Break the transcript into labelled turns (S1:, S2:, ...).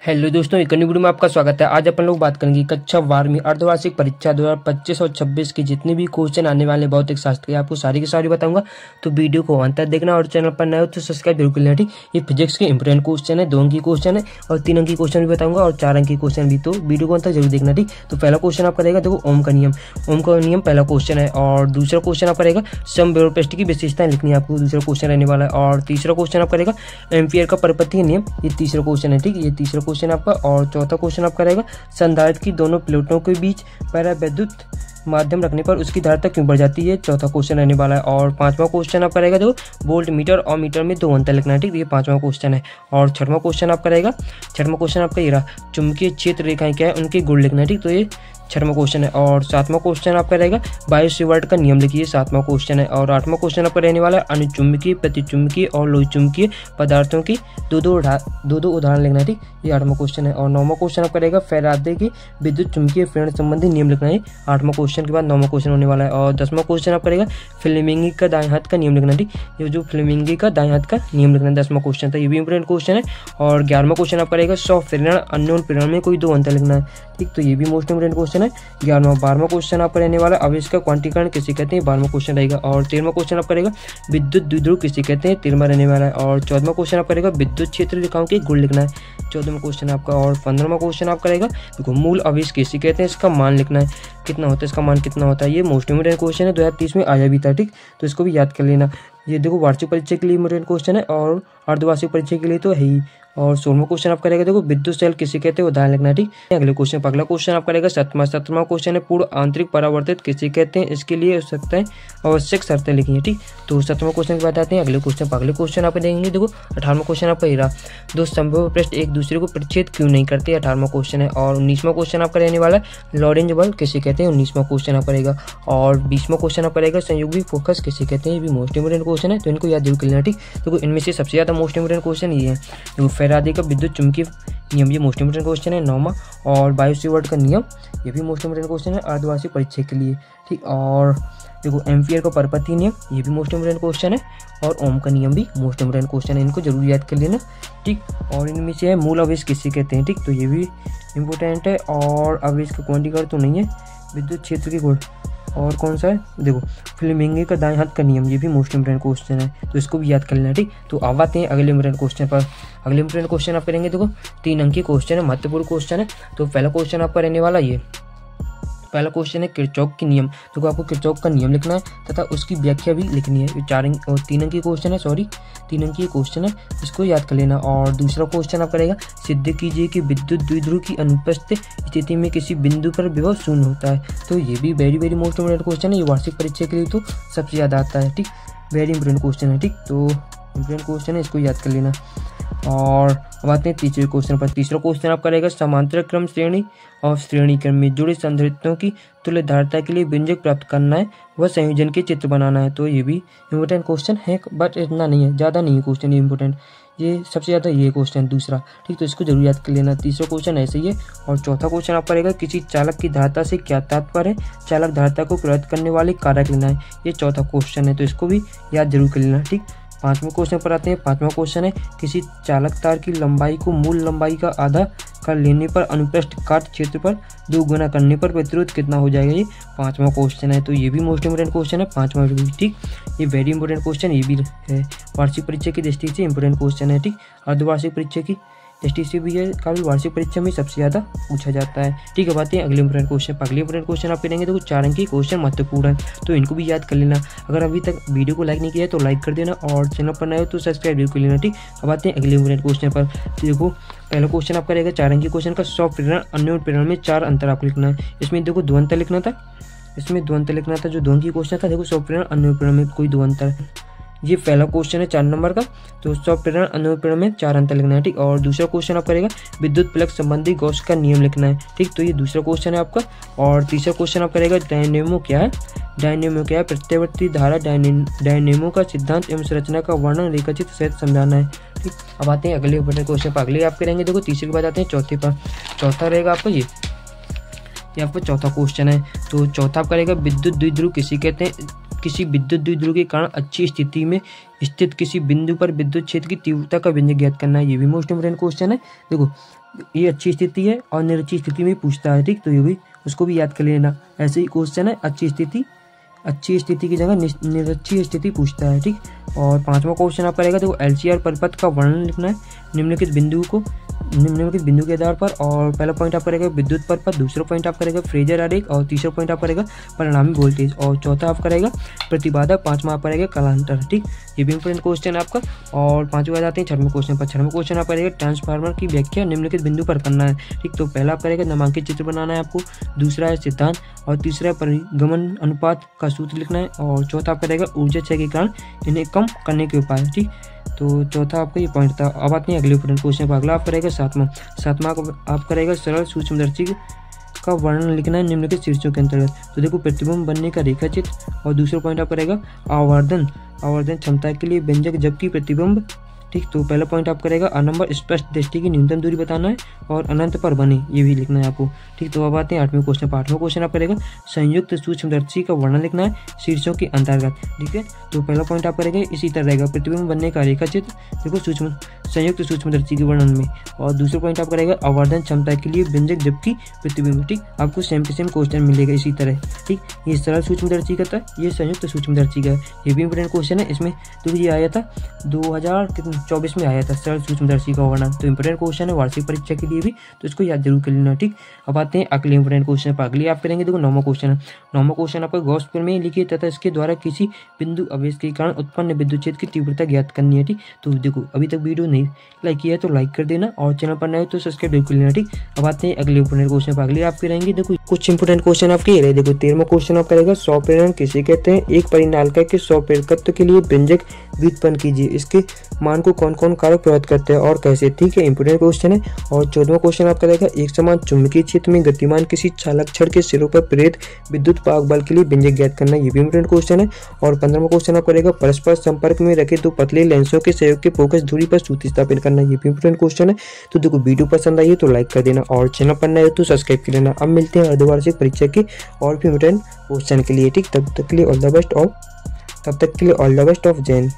S1: Hello दोस्तों, एक अन्य वीडियो में आपका स्वागत है। आज अपन लोग बात करेंगे कक्षा 12वीं अर्धवार्षिक परीक्षा 2025 और 26 के जितने भी क्वेश्चन आने वाले भौतिक शास्त्र के आपको सारी की सारी बताऊंगा। तो वीडियो को अंत तक देखना और चैनल पर नए हो तो सब्सक्राइब जरूर कर लेना। ठीक, ये फिजिक्स के इंपोर्टेंट क्वेश्चन है, 2 अंक की क्वेश्चन है और 3 अंक की क्वेश्चन भी बताऊंगा और 4 अंक की क्वेश्चन भी। तो वीडियो को अंत तक जरूर देखना। ठीक, तो पहला क्वेश्चन आपका रहेगा, देखो ओम का नियम। ओम का नियम पहला क्वेश्चन है और दूसरा क्वेश्चन आपका रहेगा समविभव की विशेषताएं लिखनी है आपको, दूसरा क्वेश्चन रहने वाला है। और तीसरा क्वेश्चन आपका रहेगा एम्पियर का परिपथीय नियम, ये तीसरा क्वेश्चन है। ठीक, ये तीसरा क्वेश्चन आपका। और चौथा क्वेश्चन आपका रहेगा संधारित्र की दोनों प्लेटों के बीच परावैद्युत माध्यम रखने पर उसकी धारिता क्यों बढ़ जाती है, चौथा क्वेश्चन रहने वाला है। और पांचवा क्वेश्चन आपका रहेगा, देखो वोल्ट मीटर और मीटर में 2 अंतर लिखना है। ठीक, ये पांचवा क्वेश्चन है। और छठवां क्वेश्चन आपका रहेगा, छठवां क्वेश्चन आपका ये रहा, चुंबकीय क्षेत्र रेखाएं क्या है उनके गुण लिखना है। ठीक, तो ये छठवां क्वेश्चन है। और सातवां क्वेश्चन आपका रहेगा बायो-सेवर्ट का नियम लिखिए, सातवां क्वेश्चन है। और आठवां क्वेश्चन आपका रहने वाला है अनुचुंबकीय, प्रतिचुंबकीय और लोहचुंबकीय पदार्थों की दो दो उदाहरण लिखना है। ठीक, ये आठवां क्वेश्चन है। और नौवां क्वेश्चन आपका रहेगा फैराडे की विद्युत चुंबकीय प्रेरण संबंधी नियम लिखना है। आठवां क्वेश्चन के बाद नौवां क्वेश्चन होने वाला है। और 10वां क्वेश्चन आपका रहेगा फ्लेमिंगी का दाएं हाथ का नियम लिखना है। ठीक, ये जो फ्लेमिंगी का दाएं हाथ का नियम लिखना है 10वां क्वेश्चन था, ये भी इंपोर्टेंट क्वेश्चन है। और 11वां क्वेश्चन आपका रहेगा स्वप्रेरण अन्योन प्रेरण में कोई 2 अंतर लिखना है। ठीक, तो ये भी मोस्ट इंपोर्टेंट क्वेश्चन है 11वां। 12वां क्वेश्चन आपका रहने वाला आवेश का क्वांटीकरण किसे कहते हैं, 12वां क्वेश्चन रहेगा। और 13वां क्वेश्चन आपका रहेगा विद्युत द्विध्रुव किसे कहते हैं, 13वां रहने वाला है। और 14वां क्वेश्चन आपका रहेगा विद्युत क्षेत्र रेखाओं के गुण लिखना है, 14वां क्वेश्चन आपका। और 15वां क्वेश्चन आपका रहेगा देखो मूल आवेश किसे कहते हैं, इसका मान लिखना है, कितना होता है, इसका मान कितना होता है। ये मोस्ट इंपोर्टेंट क्वेश्चन है, 2030 में आया भी था। ठीक, तो इसको भी याद कर लेना। ये देखो वार्षिक परीक्षा के लिए इंपोर्टेंट क्वेश्चन है और अर्धवार्षिक परीक्षा के लिए तो है ही। और 16वां क्वेश्चन आपका रहेगा, देखो विद्युत सेल किसे कहते हैं, उदाहरण लिखना है। ठीक, अगले क्वेश्चन अगला क्वेश्चन आपका रहेगा 17वां क्वेश्चन है पूर्ण आंतरिक परावर्तित किसे कहते हैं, इसके लिए आवश्यक शर्तें लिखी है। ठीक, तो 17वां क्वेश्चन की बात आते हैं अगले क्वेश्चन आप देखेंगे। देखो 18वां क्वेश्चन आपका ये रहा, दो संभव पृष्ठ एक दूसरे को प्रतिच्छेद क्यों नहीं करते, 18वां क्वेश्चन है। और 19वां क्वेश्चन आपका रहने वाला है लॉरेंज बल किसे कहते हैं, 19वां क्वेश्चन आपका रहेगा। और 20वां क्वेश्चन आपका रहेगा संयुग्मी फोकस किसे कहते हैं, ये भी मोस्ट इंपोर्टेंट क्वेश्चन है, तो इनको याद जरूर कर लेना। ठीक, तो इनमें से सबसे ज्यादा मोस्ट इंपोर्टेंट क्वेश्चन ये है, देखो फैराडे का विद्युत चुंबकीय नियम, ये मोस्ट इंपोर्टेंट क्वेश्चन है 9वां। और बायो-सेवर्ट का नियम, ये भी मोस्ट इंपोर्टेंट क्वेश्चन है अर्धवार्षिक परीक्षा के लिए। ठीक, और देखो एम्पियर का परिपथीय नियम, ये भी मोस्ट इंपोर्टेंट क्वेश्चन है। और ओम का नियम भी मोस्ट इंपोर्टेंट क्वेश्चन है, इनको जरूर याद कर लेना। ठीक, और इनमें से है मूल आवेश किसे कहते हैं। ठीक, तो ये भी इंपोर्टेंट है। और आवेश का क्वांटीकरण तो नहीं है, विद्युत क्षेत्र के गुण। और कौन सा है, देखो फ्लेमिंगी का दाएं हाथ का नियम, ये भी मोस्ट इंपोर्टेंट क्वेश्चन है, तो इसको भी याद कर लेना। ठीक, तो अब आते हैं अगले इंपोर्टेंट क्वेश्चन पर। अगले इंपोर्टेंट क्वेश्चन आप करेंगे, देखो 3 अंक की क्वेश्चन है, महत्वपूर्ण क्वेश्चन है। तो पहला क्वेश्चन आपका रहने वाला ये, पहला क्वेश्चन है किरचॉफ की नियम, तो आपको किरचॉफ का नियम लिखना है तथा उसकी व्याख्या भी लिखनी है। 4 अंक और 3 अंक की क्वेश्चन है, 3 अंक की क्वेश्चन है, इसको याद कर लेना। और दूसरा क्वेश्चन आपका रहेगा सिद्ध कीजिए कि विद्युत द्विध्रुव की अनुपस्थित स्थिति में किसी बिंदु पर विभव शून्य होता है, तो ये भी वेरी मोस्ट इंपोर्टेंट क्वेश्चन है, ये वार्षिक परीक्षा के लिए तो सबसे ज्यादा आता है। ठीक, वेरी इंपोर्टेंट क्वेश्चन है। ठीक, तो इंपोर्टेंट क्वेश्चन है, इसको याद कर लेना। और अब आते हैं तीसरे क्वेश्चन पर। तीसरा क्वेश्चन आपका रहेगा समांतर क्रम श्रेणी और श्रेणी क्रम में जुड़े संधारित्रों की तुल्य धारिता के लिए व्यंजक प्राप्त करना है, वह संयोजन के चित्र बनाना है, तो ये भी इंपोर्टेंट क्वेश्चन है, बट इतना नहीं है, ज़्यादा नहीं है क्वेश्चन ये इंपोर्टेंट, ये सबसे ज़्यादा ये क्वेश्चन दूसरा। ठीक, तो इसको जरूर याद कर लेना। तीसरा क्वेश्चन ऐसे ही है। और चौथा क्वेश्चन आपका रहेगा किसी चालक की धारिता से क्या तात्पर्य है, चालक धारिता को प्रभावित करने वाले कारक लेना है, ये चौथा क्वेश्चन है, तो इसको भी याद जरूर कर लेना। ठीक, 5वें क्वेश्चन पर आते हैं। 5वां क्वेश्चन है किसी चालक तार की लंबाई को मूल लंबाई का आधा कर लेने पर अनुप्रस्थ काट क्षेत्र पर 2 गुना करने पर प्रतिरोध कितना हो जाएगा, ये 5वां क्वेश्चन है, तो ये भी मोस्ट इंपोर्टेंट क्वेश्चन है 5वां भी। ठीक, ये वेरी इंपोर्टेंट क्वेश्चन ये भी है, वार्षिक परीक्षा की दृष्टि से इंपोर्टेंट क्वेश्चन है। ठीक, अर्धवार्षिक परीक्षा की दृष्टि से भी है, काफी वार्षिक परीक्षा में सबसे ज्यादा पूछा जाता है। ठीक है, बात है अगले इंपोर्टेंट क्वेश्चन। अगले इंपोर्टेंट क्वेश्चन आप करेंगे तो 4 अंक की क्वेश्चन महत्वपूर्ण है, तो इनको भी याद कर लेना। अगर अभी तक वीडियो को लाइक नहीं किया है तो लाइक कर देना और चैनल पर नए हो तो सब्सक्राइब भी कर लेना। ठीक, अब आते हैं अगले इंपोर्टेंट क्वेश्चन पर। देखो पहला क्वेश्चन आपका रहेगा 4 अंक की क्वेश्चन का स्वप्रेरण अन्योन प्रेरण में 4 अंतर आपको लिखना है। इसमें देखो 2 अंतर लिखना था, इसमें 2 अंतर लिखना था, जो 2 अंक की क्वेश्चन था, देखो स्वप्रेरण अन्योन प्रेरण में कोई 2 अंतर, ये पहला क्वेश्चन है 4 नंबर का, तो स्वप्रेरण अन्योन प्रेरण में 4 अंतर लिखना है। ठीक, और दूसरा क्वेश्चन आपका रहेगा विद्युत प्लग संबंधी गॉस का नियम लिखना है। ठीक, तो ये दूसरा क्वेश्चन है आपका। और तीसरा क्वेश्चन आपका रहेगा डायनेमो क्या है, डायनेमो क्या है, प्रत्यावर्ती धारा डायनेमो का सिद्धांत एवं संरचना का वर्णन रेखाचित्र सहित समझाना है। ठीक, अब आते हैं अगले क्वेश्चन पर। अगले आप करेंगे, देखो तीसरे के बाद आते हैं चौथे पर। चौथा रहेगा आपका ये आपका चौथा क्वेश्चन है, तो चौथा आपका रहेगा विद्युत द्विध्रुव किसे कहते हैं, किसी विद्युत द्विध्रुव के कारण अच्छी स्थिति में स्थित किसी बिंदु पर विद्युत क्षेत्र की तीव्रता का व्यंजक ज्ञात करना है। ये भी मोस्ट इंपोर्टेंट क्वेश्चन है। देखो ये अच्छी स्थिति है और निरक्षी स्थिति में पूछता है, ठीक, तो ये भी उसको भी याद कर लेना। ऐसे ही क्वेश्चन है, अच्छी स्थिति की जगह निरक्षी स्थिति पूछता है, ठीक। और 5वां क्वेश्चन आपका रहेगा, देखो एलसीआर परिपथ का वर्णन लिखना है निम्नलिखित बिंदु के आधार पर। और पहला पॉइंट आपका रहेगा विद्युत परिपथ, दूसरा पॉइंट आपका रहेगा फ्रेजर आरेख और तीसरा पॉइंट आपका रहेगा परिणामी वोल्टेज और चौथा आपका रहेगा प्रतिबाधा, 5वां आपका रहेगा कालांतर, ठीक। ये भी इंपोर्टेंट क्वेश्चन है आपका। और 5वां जाते हैं 6वें क्वेश्चन पर। 6वां क्वेश्चन आपका रहेगा ट्रांसफार्मर की व्याख्या निम्नलिखित बिंदु पर करना है, ठीक। तो पहला आपका रहेगा नामांकित चित्र बनाना है आपको, दूसरा है सिद्धांत और तीसरा है परिगमन अनुपात का सूत्र लिखना है और चौथा आपका रहेगा ऊर्जा क्षय के कारण इन्हें कम करने के उपाय, ठीक। तो चौथा आपका ये पॉइंट था। अब आते हैं अगले इंपोर्टेंट क्वेश्चन पर। अगला आपका रहेगा 7वां आपका रहेगा सरल सूक्ष्मदर्शी का वर्णन लिखना है निम्नलिखित शीर्षों के अंतर्गत। तो देखो प्रतिबिंब बनने का रेखाचित्र और दूसरा पॉइंट आपका रहेगा आवर्धन क्षमता के लिए व्यंजक जबकि प्रतिबिंब, ठीक। तो पहला पॉइंट आपका रहेगा अनंबर स्पष्ट दृष्टि की न्यूनतम दूरी बताना है और अनंत पर बने, ये भी लिखना है आपको, ठीक। तो अब आते हैं 8वें क्वेश्चन पर। 8वां क्वेश्चन आपका रहेगा संयुक्त सूक्ष्मदर्शी का वर्णन लिखना है शीर्षों के अंतर्गत, ठीक है। तो पहला पॉइंट आपका रहेगा इसी तरह रहेगा प्रतिबिंब बनने का रेखाचित्र, देखो संयुक्त सूक्ष्मदर्शी के वर्णन में। और दूसरा पॉइंट आपका रहेगा आवर्धन क्षमता के लिए व्यंजक जबकि प्रतिबिंब, ठीक। आपको सेम टू सेम क्वेश्चन मिलेगा इसी तरह, ठीक। ये सरल सूक्ष्मदर्शी का था, ये संयुक्त सूक्ष्मदर्शी का है। ये भी इंपोर्टेंट क्वेश्चन है। इसमें तो ये आया था 2024 में आया था सरल सूक्ष्मदर्शी का वर्णन। तो इंपोर्टेंट क्वेश्चन है वार्षिक परीक्षा के लिए भी, तो इसको याद जरूर कर लेना, ठीक। अब आते हैं अगले इंपोर्टेंट क्वेश्चन पर। अगले आप करेंगे, देखो 9वां क्वेश्चन है। 9वां क्वेश्चन आपका गॉस प्रमेय लिखिए तथा इसके द्वारा किसी बिंदु आवेश के कारण उत्पन्न विद्युत क्षेत्र की तीव्रता ज्ञात करनी है, ठीक। तो देखो अभी तक वीडियो नहीं लाइक किया है तो लाइक कर देना और चैनल पर नए हो तो सब्सक्राइब जरूर कर लेना, ठीक। अब आते हैं अगले इंपोर्टेंट क्वेश्चन पर। अगले आपके रहेंगे, देखो कुछ इंपोर्टेंट क्वेश्चन आपके रहे। देखो 13वां क्वेश्चन आपका रहेगा स्वप्रेरण किसे कहते हैं। एक परिनालिका के स्वप्रेरकत्व के लिए व्यंजक व्युत्पन्न कीजिए, इसके मान को कौन कौन कारक प्रभावित करते हैं और कैसे, ठीक है। इंपोर्टेंट क्वेश्चन है। और 14वां क्वेश्चन आपका रहेगा एक समान चुंबकीय क्षेत्र में गतिमान किसी चालक छड़ के सिरों पर प्रेरित विद्युत वाहक बल के लिए व्यंजक ज्ञात करना, ये भी इंपोर्टेंट क्वेश्चन है। और 15वां क्वेश्चन आपका रहेगा परस्पर संपर्क में रखे दो पतले लेंसों के सहयोग के फोकस दूरी पर सूत्र स्थापित करना, ये भी इंपोर्टेंट क्वेश्चन है। तो देखो वीडियो पसंद आई है तो लाइक कर देना और चैनल पर नए हो तो सब्सक्राइब कर लेना। अब मिलते हैं अर्धवार्षिक परीक्षा के और भी इंपोर्टेंट क्वेश्चन के लिए, ठीक। तब तक के लिए all the best of Jain.